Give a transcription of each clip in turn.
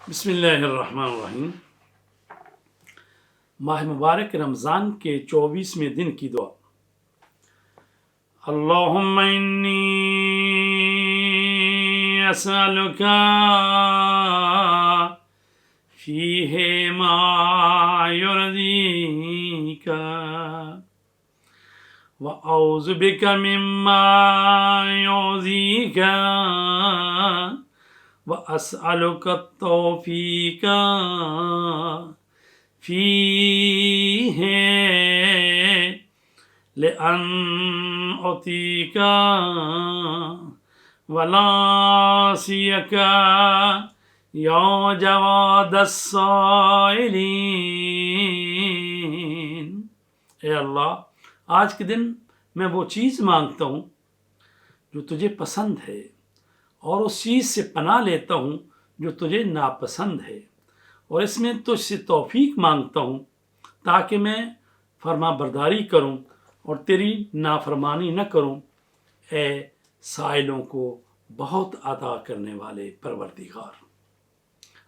بسم اللہ الرحمن الرحیم۔ ماہ مبارک رمضان کے 24ویں دن کی دعا۔ اللہم انی اسألک فیہ ما یرضیک وأعوذ بک مما یعصیک وأسألك التوفيق فيه لأن أطيعك ولا سيك يا جواد السائلين۔ اے اللہ، آج کے دن میں وہ چیز مانگتا ہوں جو تجھے پسند ہے، اور اس چیز سے پناہ لیتا ہوں جو تجھے ناپسند ہے، اور اس میں تجھ سے توفیق مانگتا ہوں تاکہ میں فرما برداری کروں اور تیری نافرمانی نہ کروں، اے سائلوں کو بہت عطا کرنے والے پروردگار۔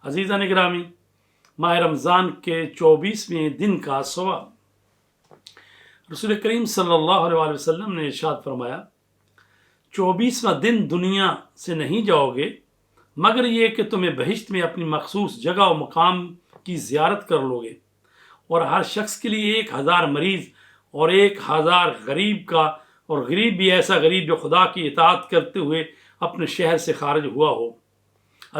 عزیزان گرامی، ماہ رمضان کے 24ویں دن کا ثواب۔ رسول کریم صلی اللہ علیہ وسلم نے ارشاد فرمایا، 24واں دن دنیا سے نہیں جاؤ گے مگر یہ کہ تمہیں بہشت میں اپنی مخصوص جگہ و مقام کی زیارت کر لو گے، اور ہر شخص کے لیے 1000 مریض اور 1000 غریب کا، اور غریب بھی ایسا غریب جو خدا کی اطاعت کرتے ہوئے اپنے شہر سے خارج ہوا ہو۔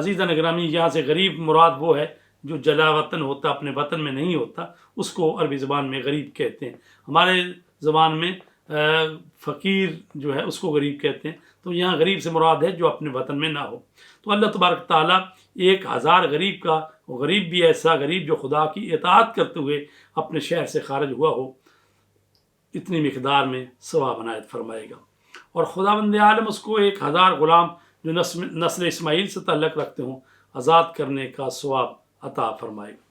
عزیزان گرامی، یہاں سے غریب مراد وہ ہے جو جلا وطن ہوتا، اپنے وطن میں نہیں ہوتا، اس کو عربی زبان میں غریب کہتے ہیں۔ ہمارے زبان میں فقیر جو ہے اس کو غریب کہتے ہیں، تو یہاں غریب سے مراد ہے جو اپنے وطن میں نہ ہو۔ تو اللہ تبارک تعالیٰ 1000 غریب کا، غریب بھی ایسا غریب جو خدا کی اطاعت کرتے ہوئے اپنے شہر سے خارج ہوا ہو، اتنی مقدار میں ثواب عنایت فرمائے گا، اور خداوند عالم اس کو 1000 غلام جو نسل اسماعیل سے تعلق رکھتے ہوں آزاد کرنے کا ثواب عطا فرمائے گا۔